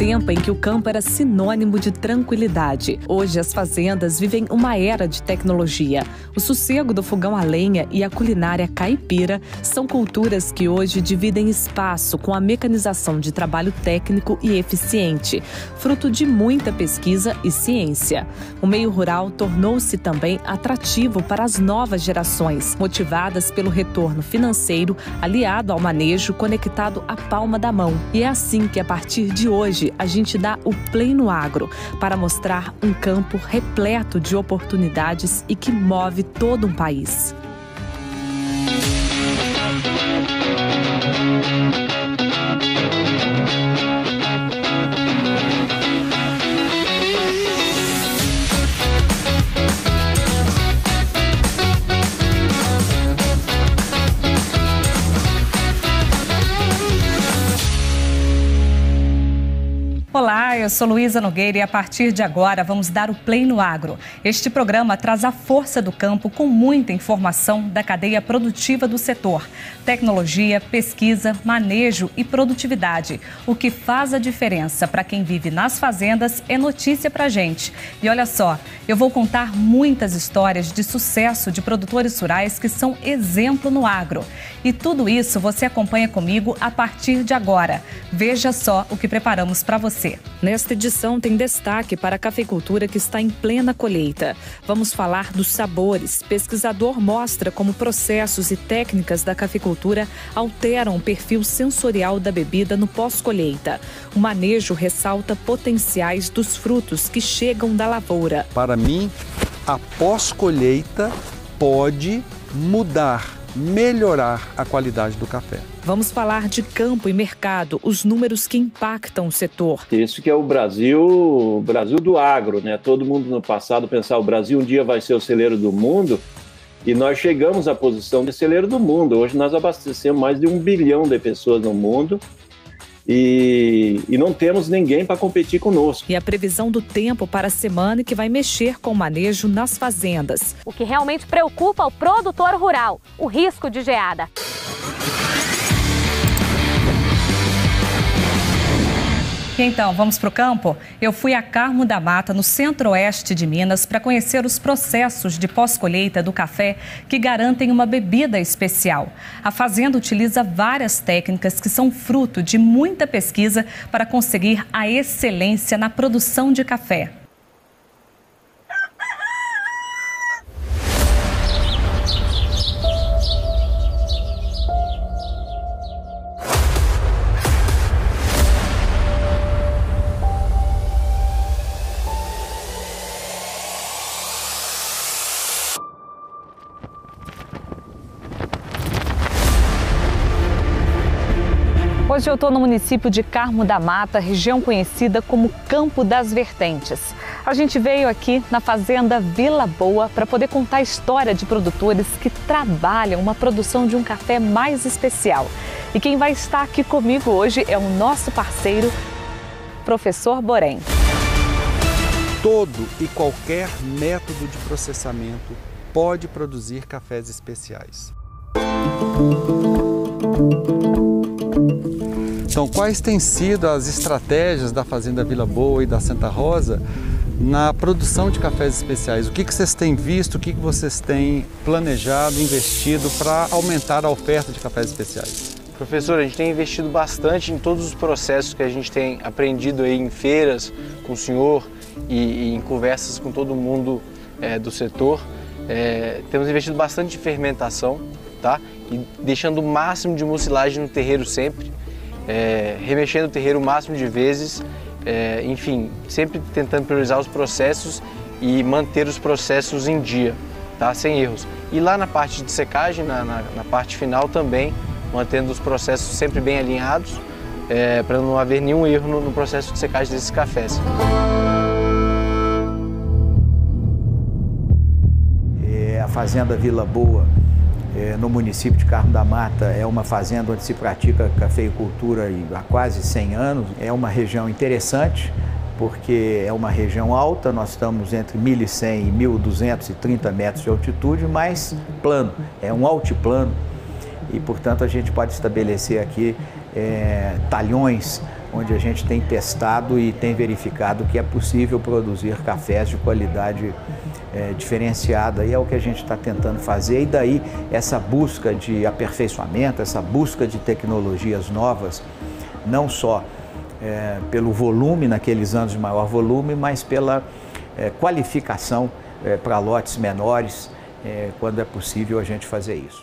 tempo em que o campo era sinônimo de tranquilidade. Hoje, as fazendas vivem uma era de tecnologia. O sossego do fogão a lenha e a culinária caipira são culturas que hoje dividem espaço com a mecanização de trabalho técnico e eficiente, fruto de muita pesquisa e ciência. O meio rural tornou-se também atrativo para as novas gerações, motivadas pelo retorno financeiro aliado ao manejo conectado à palma da mão. E é assim que, a partir de hoje, a gente dá o Play no Agro para mostrar um campo repleto de oportunidades e que move todo um país. Olá, eu sou Luísa Nogueira e a partir de agora vamos dar o Play no Agro. Este programa traz a força do campo com muita informação da cadeia produtiva do setor. Tecnologia, pesquisa, manejo e produtividade. O que faz a diferença para quem vive nas fazendas é notícia pra gente. E olha só, eu vou contar muitas histórias de sucesso de produtores rurais que são exemplo no agro. E tudo isso você acompanha comigo a partir de agora. Veja só o que preparamos para você. Nesta edição tem destaque para a cafeicultura que está em plena colheita. Vamos falar dos sabores. Pesquisador mostra como processos e técnicas da cafeicultura alteram o perfil sensorial da bebida no pós-colheita. O manejo ressalta potenciais dos frutos que chegam da lavoura. Para mim, a pós-colheita pode mudar, melhorar a qualidade do café. Vamos falar de campo e mercado, os números que impactam o setor. Isso que é o Brasil do agro, né? Todo mundo no passado pensava o Brasil um dia vai ser o celeiro do mundo e nós chegamos à posição de celeiro do mundo. Hoje nós abastecemos mais de 1 bilhão de pessoas no mundo e não temos ninguém para competir conosco. E a previsão do tempo para a semana que vai mexer com o manejo nas fazendas. O que realmente preocupa o produtor rural, o risco de geada. Então, vamos para o campo? Eu fui a Carmo da Mata, no centro-oeste de Minas, para conhecer os processos de pós-colheita do café que garantem uma bebida especial. A fazenda utiliza várias técnicas que são fruto de muita pesquisa para conseguir a excelência na produção de café. Hoje eu estou no município de Carmo da Mata, região conhecida como Campo das Vertentes. A gente veio aqui na fazenda Vila Boa para poder contar a história de produtores que trabalham uma produção de um café mais especial. E quem vai estar aqui comigo hoje é o nosso parceiro, Professor Borém. Todo e qualquer método de processamento pode produzir cafés especiais. Então, quais têm sido as estratégias da Fazenda Vila Boa e da Santa Rosa na produção de cafés especiais? O que vocês têm visto, o que vocês têm planejado, investido para aumentar a oferta de cafés especiais? Professor, a gente tem investido bastante em todos os processos que a gente tem aprendido aí em feiras com o senhor e em conversas com todo mundo do setor. Temos investido bastante em fermentação, tá? E deixando o máximo de mucilagem no terreiro sempre. Remexendo o terreiro o máximo de vezes, enfim, sempre tentando priorizar os processos e manter os processos em dia, tá? Sem erros. E lá na parte de secagem, na parte final também, mantendo os processos sempre bem alinhados, para não haver nenhum erro no processo de secagem desses cafés. A Fazenda Vila Boa, no município de Carmo da Mata, é uma fazenda onde se pratica cafeicultura há quase 100 anos. É uma região interessante, porque é uma região alta, nós estamos entre 1.100 e 1.230 metros de altitude, mas plano, é um altiplano e, portanto, a gente pode estabelecer aqui talhões onde a gente tem testado e tem verificado que é possível produzir cafés de qualidade diferenciada, e é o que a gente está tentando fazer. E daí essa busca de aperfeiçoamento, essa busca de tecnologias novas, não só pelo volume, naqueles anos de maior volume, mas pela qualificação para lotes menores, quando é possível a gente fazer isso.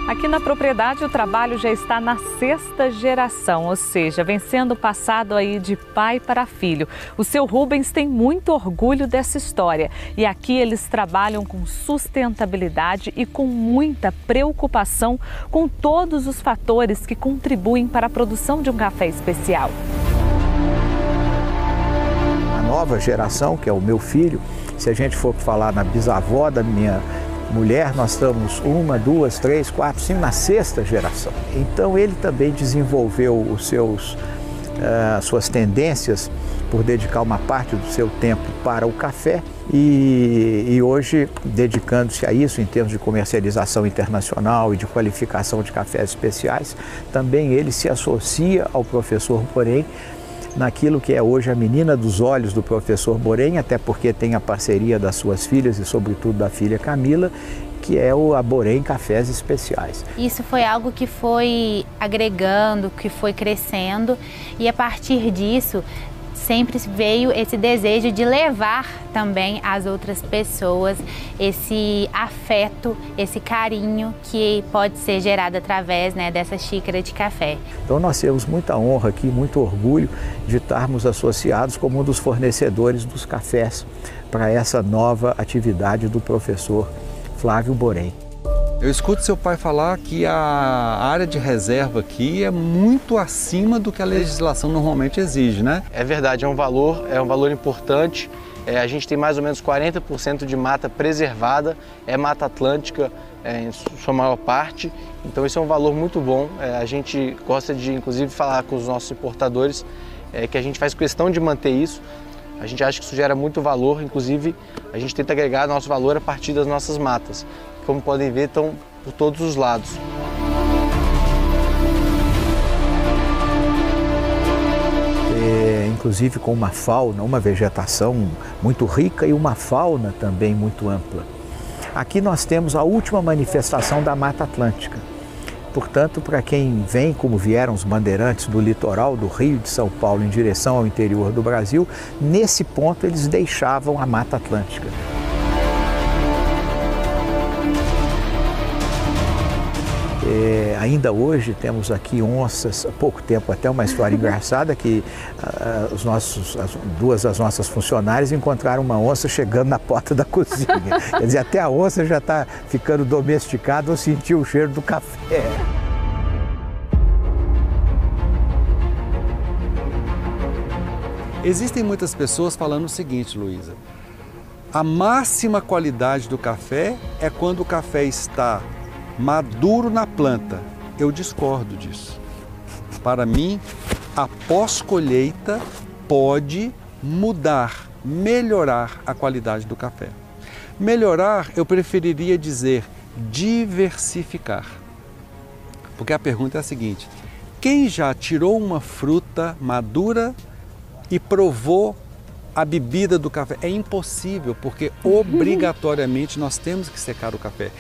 Aqui na propriedade o trabalho já está na 6ª geração, ou seja, vem sendo passado aí de pai para filho. O seu Rubens tem muito orgulho dessa história e aqui eles trabalham com sustentabilidade e com muita preocupação com todos os fatores que contribuem para a produção de um café especial. A nova geração, que é o meu filho, se a gente for falar na bisavó da minha mulher, nós estamos 1, 2, 3, 4, 5, na 6ª geração. Então ele também desenvolveu suas tendências por dedicar uma parte do seu tempo para o café e hoje, dedicando-se a isso em termos de comercialização internacional e de qualificação de cafés especiais, também ele se associa ao professor Borém naquilo que é hoje a menina dos olhos do professor Borém, até porque tem a parceria das suas filhas e sobretudo da filha Camila, que é a Borém Cafés Especiais. Isso foi algo que foi agregando, que foi crescendo, e a partir disso sempre veio esse desejo de levar também às outras pessoas esse afeto, esse carinho que pode ser gerado através dessa xícara de café. Então nós temos muita honra aqui, muito orgulho de estarmos associados como um dos fornecedores dos cafés para essa nova atividade do professor Flávio Borém. Eu escuto seu pai falar que a área de reserva aqui é muito acima do que a legislação normalmente exige, né? É verdade, é um valor importante. A gente tem mais ou menos 40% de mata preservada, é Mata Atlântica em sua maior parte, então isso é um valor muito bom. A gente gosta de, inclusive, falar com os nossos importadores que a gente faz questão de manter isso. A gente acha que isso gera muito valor, inclusive a gente tenta agregar nosso valor a partir das nossas matas. Como podem ver, estão por todos os lados. Inclusive com uma fauna, uma vegetação muito rica e uma fauna também muito ampla. Aqui nós temos a última manifestação da Mata Atlântica. Portanto, para quem vem, como vieram os bandeirantes do litoral do Rio de São Paulo em direção ao interior do Brasil, nesse ponto eles deixavam a Mata Atlântica. Ainda hoje temos aqui onças, há pouco tempo até uma história engraçada que duas das nossas funcionárias encontraram uma onça chegando na porta da cozinha. Quer dizer, até a onça já está ficando domesticada ou sentiu o cheiro do café. Existem muitas pessoas falando o seguinte, Luísa, a máxima qualidade do café é quando o café está maduro na planta. Eu discordo disso. Para mim, a pós-colheita pode mudar, melhorar a qualidade do café. Melhorar, eu preferiria dizer diversificar. Porque a pergunta é a seguinte: quem já tirou uma fruta madura e provou a bebida do café? É impossível, porque obrigatoriamente nós temos que secar o café.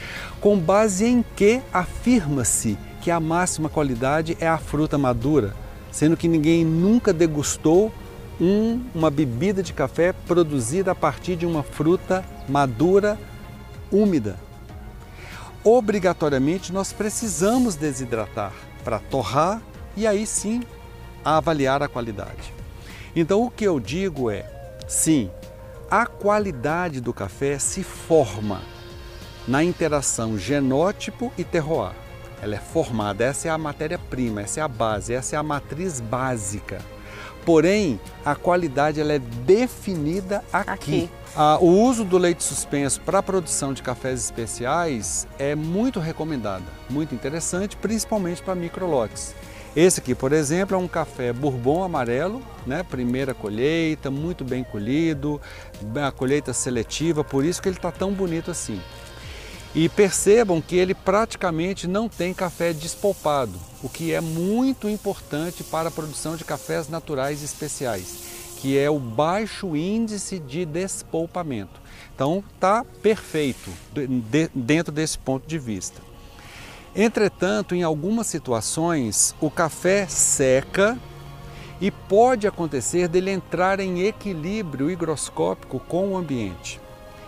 Com base em que afirma-se que a máxima qualidade é a fruta madura, sendo que ninguém nunca degustou uma bebida de café produzida a partir de uma fruta madura, úmida. Obrigatoriamente nós precisamos desidratar para torrar e aí sim avaliar a qualidade. Então o que eu digo é, sim, a qualidade do café se forma na interação genótipo e terroir. Ela é formada, essa é a matéria-prima, essa é a base, essa é a matriz básica. Porém, a qualidade ela é definida aqui. O uso do leite suspenso para a produção de cafés especiais é muito recomendado, muito interessante, principalmente para microlotes. Esse aqui, por exemplo, é um café Bourbon amarelo, né? Primeira colheita, muito bem colhido, a colheita seletiva, por isso que ele está tão bonito assim. E percebam que ele praticamente não tem café despolpado, o que é muito importante para a produção de cafés naturais especiais, que é o baixo índice de despolpamento. Então está perfeito dentro desse ponto de vista. Entretanto, em algumas situações, o café seca e pode acontecer dele entrar em equilíbrio higroscópico com o ambiente.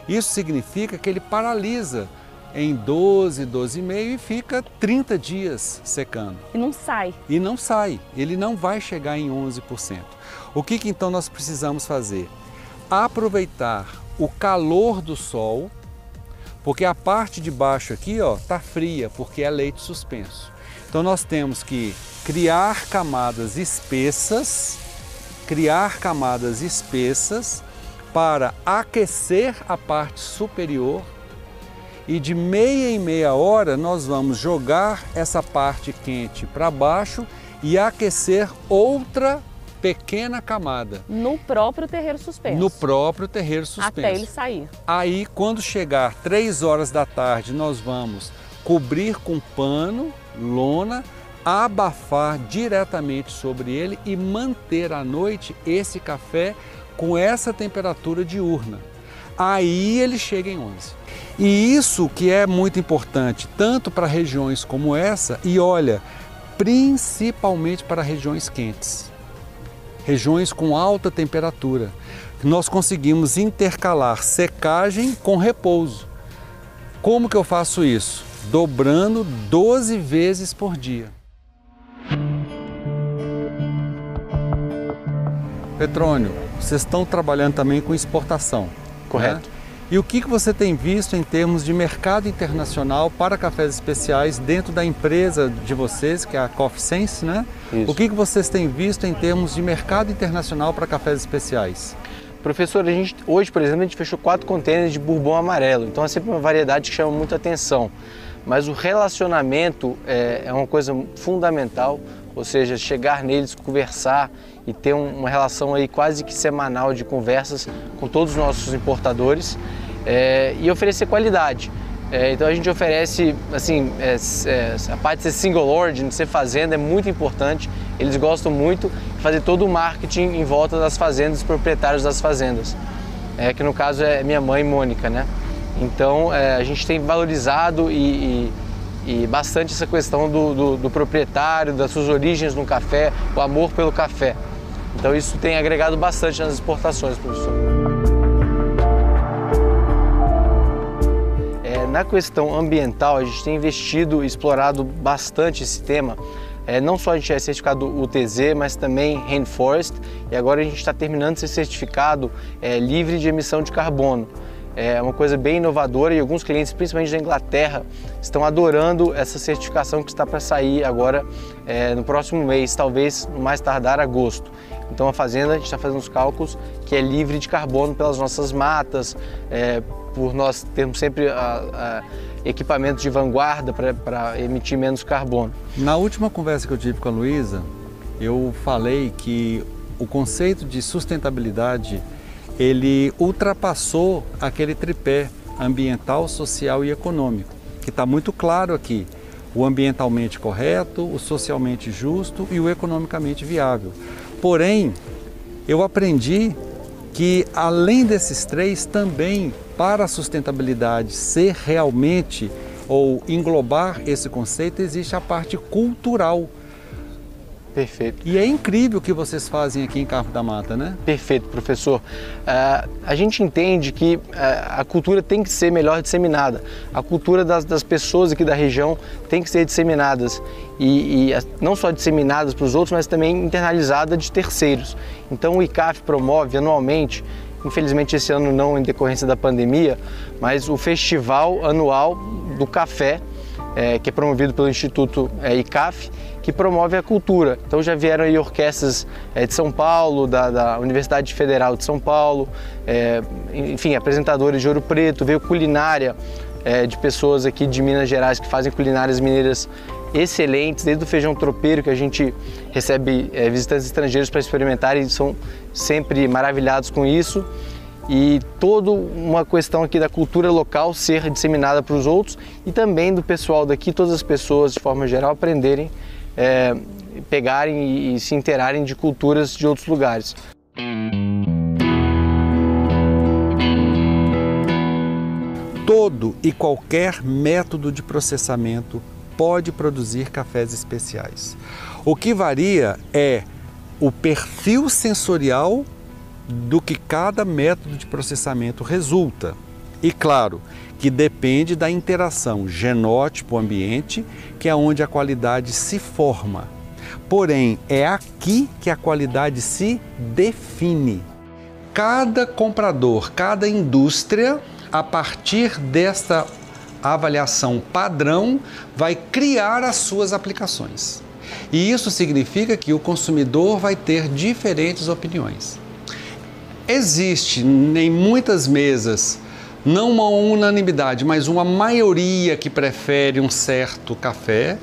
Isso significa que ele paralisa em 12, 12,5 e fica 30 dias secando. E não sai. E não sai, ele não vai chegar em 11%. O que então nós precisamos fazer? Aproveitar o calor do sol, porque a parte de baixo aqui está fria, porque é leite suspenso. Então nós temos que criar camadas espessas para aquecer a parte superior, e de meia em meia hora nós vamos jogar essa parte quente para baixo e aquecer outra pequena camada. No próprio terreiro suspenso. No próprio terreiro suspenso. Até ele sair. Aí, quando chegar 3 horas da tarde, nós vamos cobrir com pano, lona, abafar diretamente sobre ele e manter à noite esse café com essa temperatura diurna. Aí ele chega em 11. E isso que é muito importante, tanto para regiões como essa, e olha, principalmente para regiões quentes, regiões com alta temperatura. Nós conseguimos intercalar secagem com repouso. Como que eu faço isso? Dobrando 12 vezes por dia. Petrônio, vocês estão trabalhando também com exportação. Correto. Né? E o que você tem visto em termos de mercado internacional para cafés especiais dentro da empresa de vocês, que é a Coffee Sense, né? Isso. O que vocês têm visto em termos de mercado internacional para cafés especiais? Professor, hoje, por exemplo, a gente fechou 4 contêineres de bourbon amarelo, então é sempre uma variedade que chama muita atenção. Mas o relacionamento é uma coisa fundamental, ou seja, chegar neles, conversar e ter uma relação aí quase que semanal de conversas com todos os nossos importadores e oferecer qualidade. Então a gente oferece, assim, a parte de ser single origin, de ser fazenda, é muito importante. Eles gostam muito de fazer todo o marketing em volta das fazendas, dos proprietários das fazendas, que no caso é minha mãe, Mônica, né? Então a gente tem valorizado e bastante essa questão do proprietário, das suas origens no café, o amor pelo café. Então isso tem agregado bastante nas exportações, professor. Na questão ambiental, a gente tem investido e explorado bastante esse tema. Não só a gente é certificado UTZ, mas também Rainforest, e agora a gente está terminando de ser certificado livre de emissão de carbono. É uma coisa bem inovadora e alguns clientes, principalmente da Inglaterra, estão adorando essa certificação que está para sair agora no próximo mês, talvez no mais tardar agosto. Então a fazenda, a gente está fazendo os cálculos que é livre de carbono pelas nossas matas, por nós termos sempre equipamentos de vanguarda para emitir menos carbono. Na última conversa que eu tive com a Luísa, eu falei que o conceito de sustentabilidade ele ultrapassou aquele tripé ambiental, social e econômico, que está muito claro aqui, o ambientalmente correto, o socialmente justo e o economicamente viável. Porém, eu aprendi que além desses três, também para a sustentabilidade ser realmente ou englobar esse conceito, existe a parte cultural. Perfeito. E é incrível o que vocês fazem aqui em Carmo da Mata, né? Perfeito, professor. A gente entende que a cultura tem que ser melhor disseminada. A cultura das pessoas aqui da região tem que ser disseminadas. E não só disseminadas para os outros, mas também internalizada de terceiros. Então o ICAF promove anualmente, infelizmente esse ano não em decorrência da pandemia, mas o Festival Anual do Café, que é promovido pelo Instituto ICAF, que promove a cultura. Então já vieram aí orquestras de São Paulo, da Universidade Federal de São Paulo, enfim, apresentadores de Ouro Preto, veio culinária de pessoas aqui de Minas Gerais que fazem culinárias mineiras excelentes, desde o feijão tropeiro, que a gente recebe visitantes estrangeiros para experimentar e são sempre maravilhados com isso. e toda uma questão aqui da cultura local ser disseminada para os outros e também do pessoal daqui, todas as pessoas de forma geral aprenderem, pegarem e se inteirarem de culturas de outros lugares. Todo e qualquer método de processamento pode produzir cafés especiais. O que varia é o perfil sensorial do que cada método de processamento resulta. E claro, que depende da interação genótipo-ambiente, que é onde a qualidade se forma. Porém, é aqui que a qualidade se define. Cada comprador, cada indústria, a partir desta avaliação padrão, vai criar as suas aplicações. E isso significa que o consumidor vai ter diferentes opiniões. Existe em muitas mesas, não uma unanimidade, mas uma maioria que prefere um certo café.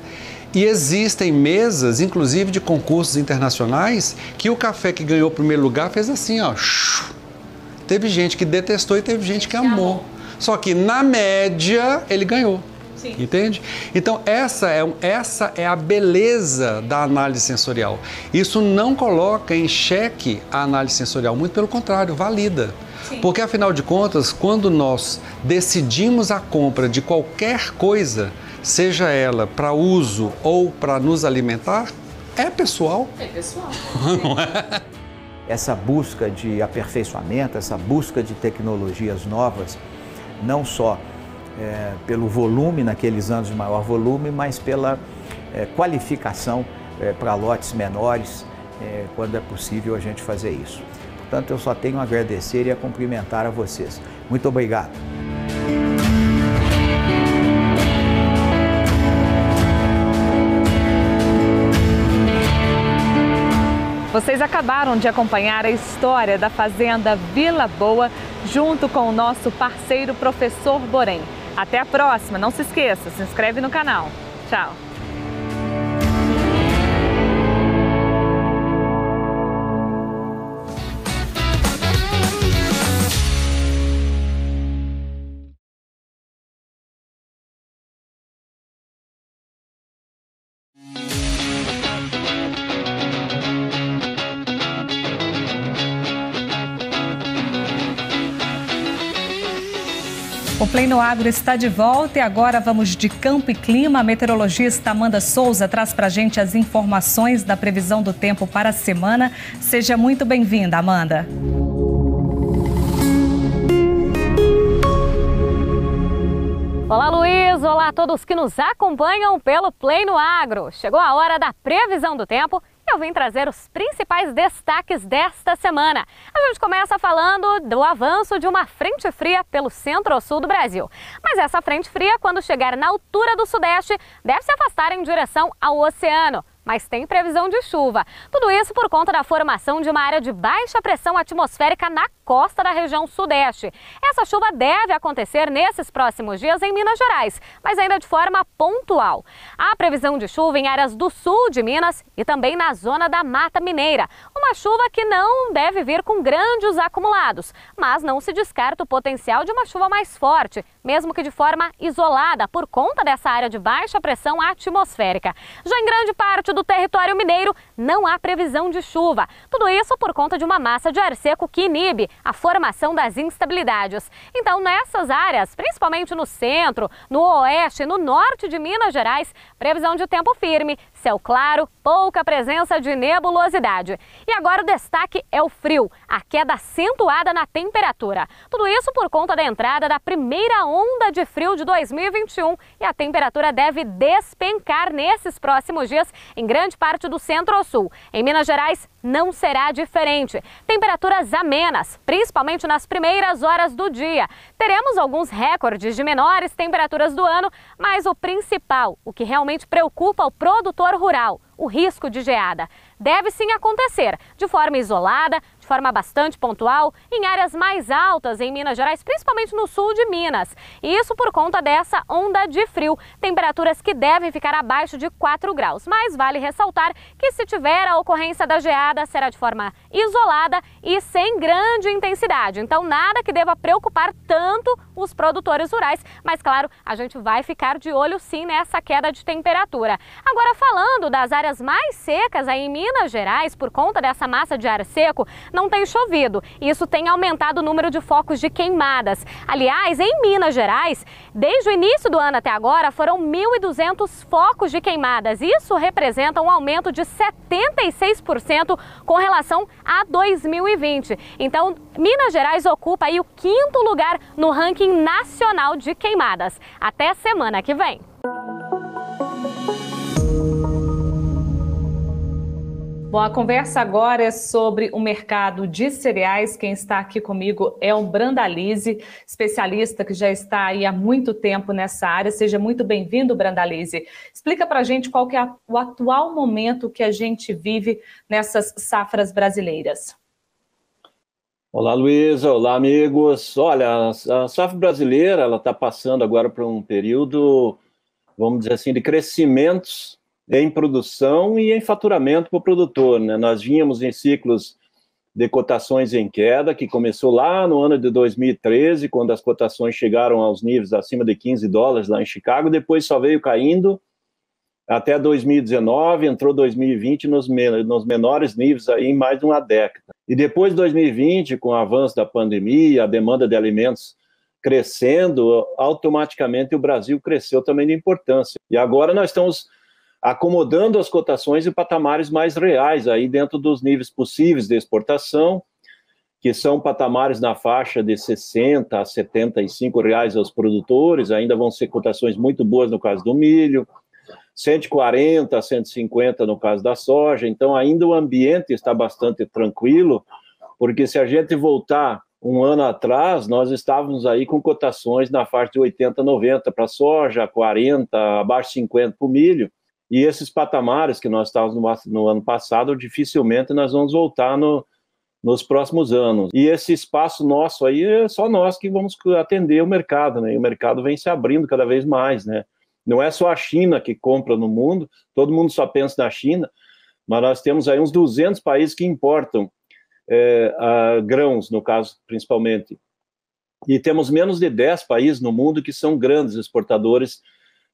E existem mesas, inclusive de concursos internacionais, que o café que ganhou o primeiro lugar fez assim, ó. Teve gente que detestou e teve gente que amou. Só que na média ele ganhou. Sim. Entende? Então essa é a beleza da análise sensorial. Isso não coloca em xeque a análise sensorial, muito pelo contrário, valida. Sim. Porque afinal de contas, quando nós decidimos a compra de qualquer coisa, seja ela para uso ou para nos alimentar, é pessoal. É pessoal. Não é? Essa busca de aperfeiçoamento, essa busca de tecnologias novas, não só pelo volume, naqueles anos de maior volume, mas pela qualificação para lotes menores, quando é possível a gente fazer isso. Portanto, eu só tenho a agradecer e a cumprimentar a vocês. Muito obrigado. Vocês acabaram de acompanhar a história da Fazenda Vila Boa junto com o nosso parceiro Professor Borém. Até a próxima, não se esqueça, se inscreve no canal. Tchau! O Play no Agro está de volta e agora vamos de campo e clima. A meteorologista Amanda Souza traz para a gente as informações da previsão do tempo para a semana. Seja muito bem-vinda, Amanda. Olá, Luiz! Olá a todos que nos acompanham pelo Play no Agro. Chegou a hora da previsão do tempo. Eu vim trazer os principais destaques desta semana. A gente começa falando do avanço de uma frente fria pelo centro-sul do Brasil. Mas essa frente fria, quando chegar na altura do sudeste, deve se afastar em direção ao oceano. Mas tem previsão de chuva. Tudo isso por conta da formação de uma área de baixa pressão atmosférica na costa da região sudeste. Essa chuva deve acontecer nesses próximos dias em Minas Gerais, mas ainda de forma pontual. Há previsão de chuva em áreas do sul de Minas e também na zona da Mata Mineira. Uma chuva que não deve vir com grandes acumulados, mas não se descarta o potencial de uma chuva mais forte, mesmo que de forma isolada, por conta dessa área de baixa pressão atmosférica. Já em grande parte do território mineiro, não há previsão de chuva. Tudo isso por conta de uma massa de ar seco que inibe a formação das instabilidades. Então, nessas áreas, principalmente no centro, no oeste e no norte de Minas Gerais, previsão de tempo firme, céu claro, pouca presença de nebulosidade. E agora o destaque é o frio, a queda acentuada na temperatura. Tudo isso por conta da entrada da primeira onda de frio de 2021 e a temperatura deve despencar nesses próximos dias em grande parte do centro-sul. Em Minas Gerais não será diferente. Temperaturas amenas, principalmente nas primeiras horas do dia. Teremos alguns recordes de menores temperaturas do ano, mas o principal, o que realmente preocupa o produtor rural, o risco de geada. Deve sim acontecer de forma isolada, de forma bastante pontual em áreas mais altas em Minas Gerais, principalmente no sul de Minas. E isso por conta dessa onda de frio, temperaturas que devem ficar abaixo de 4 graus. Mas vale ressaltar que se tiver a ocorrência da geada, será de forma isolada e sem grande intensidade. Então nada que deva preocupar tanto os produtores rurais, mas claro, a gente vai ficar de olho sim nessa queda de temperatura. Agora, falando das áreas mais secas aí em Minas Gerais, por conta dessa massa de ar seco, não tem chovido. Isso tem aumentado o número de focos de queimadas. Aliás, em Minas Gerais, desde o início do ano até agora, foram 1.200 focos de queimadas. Isso representa um aumento de 76% com relação a 2020. Então, Minas Gerais ocupa aí o 5º lugar no ranking nacional de queimadas. Até semana que vem. Bom, a conversa agora é sobre o mercado de cereais. Quem está aqui comigo é o Brandalize, especialista que já está aí há muito tempo nessa área. Seja muito bem-vindo, Brandalize. Explica para a gente qual que é o atual momento que a gente vive nessas safras brasileiras. Olá, Luísa. Olá, amigos. Olha, a safra brasileira ela está passando agora por um período, vamos dizer assim, de crescimentos em produção e em faturamento para o produtor, né? Nós vínhamos em ciclos de cotações em queda, que começou lá no ano de 2013, quando as cotações chegaram aos níveis acima de 15 dólares lá em Chicago, depois só veio caindo até 2019, entrou 2020 nos menores níveis aí em mais de uma década. E depois de 2020, com o avanço da pandemia, a demanda de alimentos crescendo, automaticamente o Brasil cresceu também de importância. E agora nós estamos acomodando as cotações e patamares mais reais aí dentro dos níveis possíveis de exportação, que são patamares na faixa de 60 a 75 reais aos produtores. Ainda vão ser cotações muito boas no caso do milho, 140 a 150 no caso da soja. Então ainda o ambiente está bastante tranquilo, porque se a gente voltar um ano atrás, nós estávamos aí com cotações na faixa de 80, 90 para a soja, 40, abaixo de 50 para o milho. E esses patamares que nós estávamos no ano passado, dificilmente nós vamos voltar nos próximos anos. E esse espaço nosso aí, é só nós que vamos atender o mercado, né? E o mercado vem se abrindo cada vez mais, né? Não é só a China que compra no mundo, todo mundo só pensa na China, mas nós temos aí uns 200 países que importam grãos, no caso, principalmente. E temos menos de 10 países no mundo que são grandes exportadores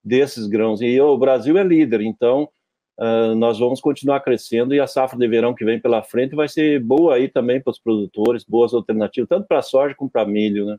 desses grãos, e o Brasil é líder, então nós vamos continuar crescendo, e a safra de verão que vem pela frente vai ser boa aí também para os produtores, boas alternativas, tanto para soja como para milho, né?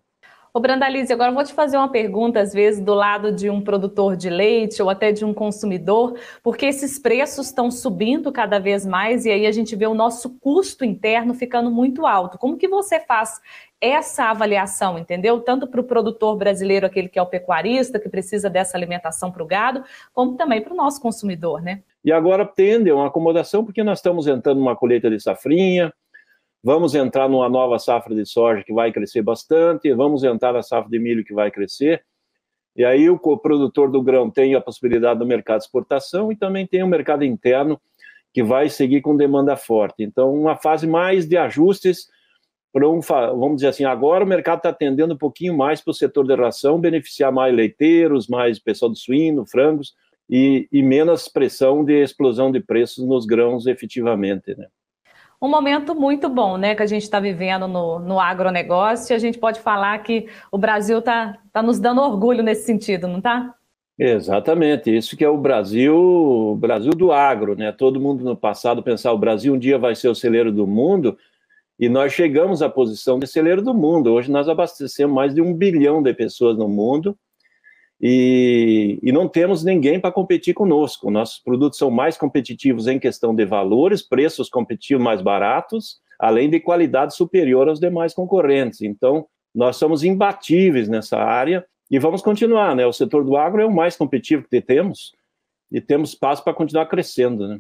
Ô Brandalize, agora eu vou te fazer uma pergunta, às vezes, do lado de um produtor de leite ou até de um consumidor, porque esses preços estão subindo cada vez mais e aí a gente vê o nosso custo interno ficando muito alto. Como que você faz essa avaliação, entendeu? Tanto para o produtor brasileiro, aquele que é o pecuarista, que precisa dessa alimentação para o gado, como também para o nosso consumidor, né? E agora tende uma acomodação, porque nós estamos entrando numa colheita de safrinha, vamos entrar numa nova safra de soja que vai crescer bastante, vamos entrar na safra de milho que vai crescer, e aí o produtor do grão tem a possibilidade do mercado de exportação e também tem o mercado interno que vai seguir com demanda forte. Então, uma fase mais de ajustes, vamos dizer assim, agora o mercado está atendendo um pouquinho mais para o setor de ração, beneficiar mais leiteiros, mais pessoal do suíno, frangos, e menos pressão de explosão de preços nos grãos efetivamente, né? Um momento muito bom, né, que a gente está vivendo no agronegócio, e a gente pode falar que o Brasil está nos dando orgulho nesse sentido, não está? Exatamente, isso que é o Brasil do agro, né? Todo mundo no passado pensava, o Brasil um dia vai ser o celeiro do mundo, e nós chegamos à posição de celeiro do mundo. Hoje nós abastecemos mais de 1 bilhão de pessoas no mundo, e não temos ninguém para competir conosco. Nossos produtos são mais competitivos em questão de valores, preços competitivos mais baratos, além de qualidade superior aos demais concorrentes. Então, nós somos imbatíveis nessa área e vamos continuar, né? O setor do agro é o mais competitivo que temos e temos espaço para continuar crescendo, né?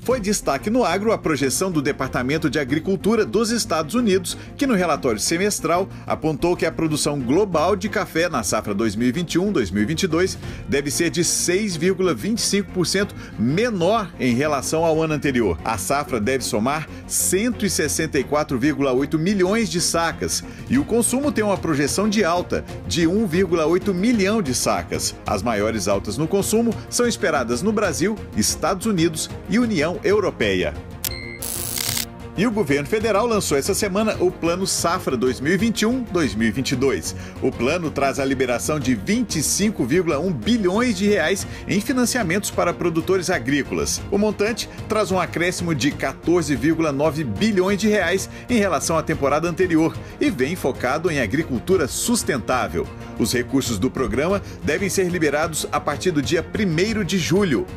Foi destaque no Agro a projeção do Departamento de Agricultura dos Estados Unidos, que no relatório semestral apontou que a produção global de café na safra 2021-2022 deve ser de 6,25% menor em relação ao ano anterior. A safra deve somar 164,8 milhões de sacas e o consumo tem uma projeção de alta de 1,8 milhão de sacas. As maiores altas no consumo são esperadas no Brasil, Estados Unidos e União Europeia. E o governo federal lançou essa semana o Plano Safra 2021-2022. O plano traz a liberação de 25,1 bilhões de reais em financiamentos para produtores agrícolas. O montante traz um acréscimo de 14,9 bilhões de reais em relação à temporada anterior e vem focado em agricultura sustentável. Os recursos do programa devem ser liberados a partir do dia 1º de julho.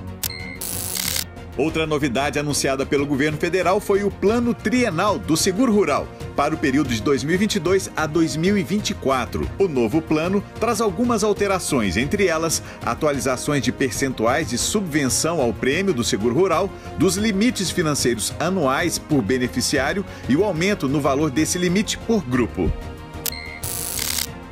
Outra novidade anunciada pelo governo federal foi o Plano Trienal do Seguro Rural, para o período de 2022 a 2024. O novo plano traz algumas alterações, entre elas atualizações de percentuais de subvenção ao prêmio do seguro rural, dos limites financeiros anuais por beneficiário e o aumento no valor desse limite por grupo.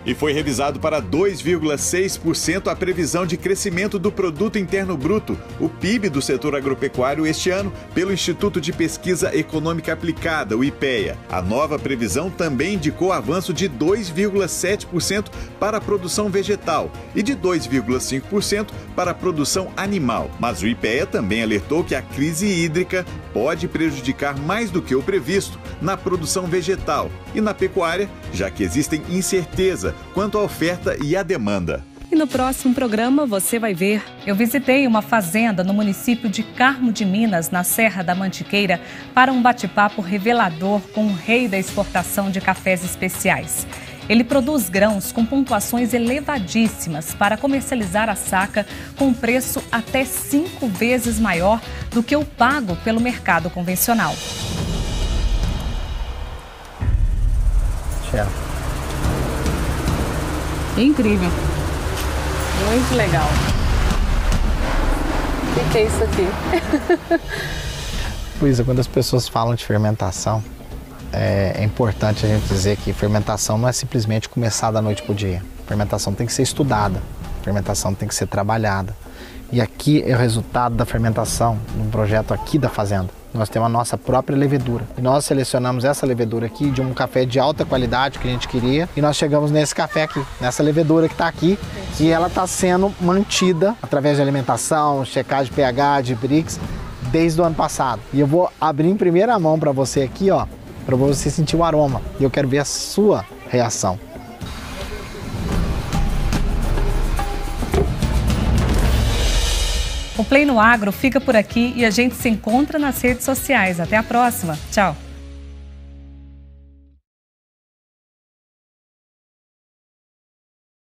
E foi revisado para 2,6% a previsão de crescimento do Produto Interno Bruto, o PIB do setor agropecuário este ano, pelo Instituto de Pesquisa Econômica Aplicada, o IPEA. A nova previsão também indicou avanço de 2,7% para a produção vegetal e de 2,5% para a produção animal. Mas o IPEA também alertou que a crise hídrica pode prejudicar mais do que o previsto na produção vegetal e na pecuária, já que existem incerteza quanto à oferta e à demanda. E no próximo programa você vai ver. Eu visitei uma fazenda no município de Carmo de Minas, na Serra da Mantiqueira, para um bate-papo revelador com o rei da exportação de cafés especiais. Ele produz grãos com pontuações elevadíssimas para comercializar a saca com um preço até 5 vezes maior do que o pago pelo mercado convencional. Tchau. Incrível. Muito legal. O que é isso aqui? Luísa, quando as pessoas falam de fermentação, é importante a gente dizer que fermentação não é simplesmente começar da noite para o dia. Fermentação tem que ser estudada, fermentação tem que ser trabalhada. E aqui é o resultado da fermentação, num projeto aqui da fazenda. Nós temos a nossa própria levedura. E nós selecionamos essa levedura aqui de um café de alta qualidade que a gente queria. E nós chegamos nesse café aqui, nessa levedura que está aqui. E ela está sendo mantida através de alimentação, checagem de pH, de Brix, desde o ano passado. E eu vou abrir em primeira mão para você aqui, ó, para você sentir o aroma. E eu quero ver a sua reação. O Play no Agro fica por aqui e a gente se encontra nas redes sociais. Até a próxima. Tchau!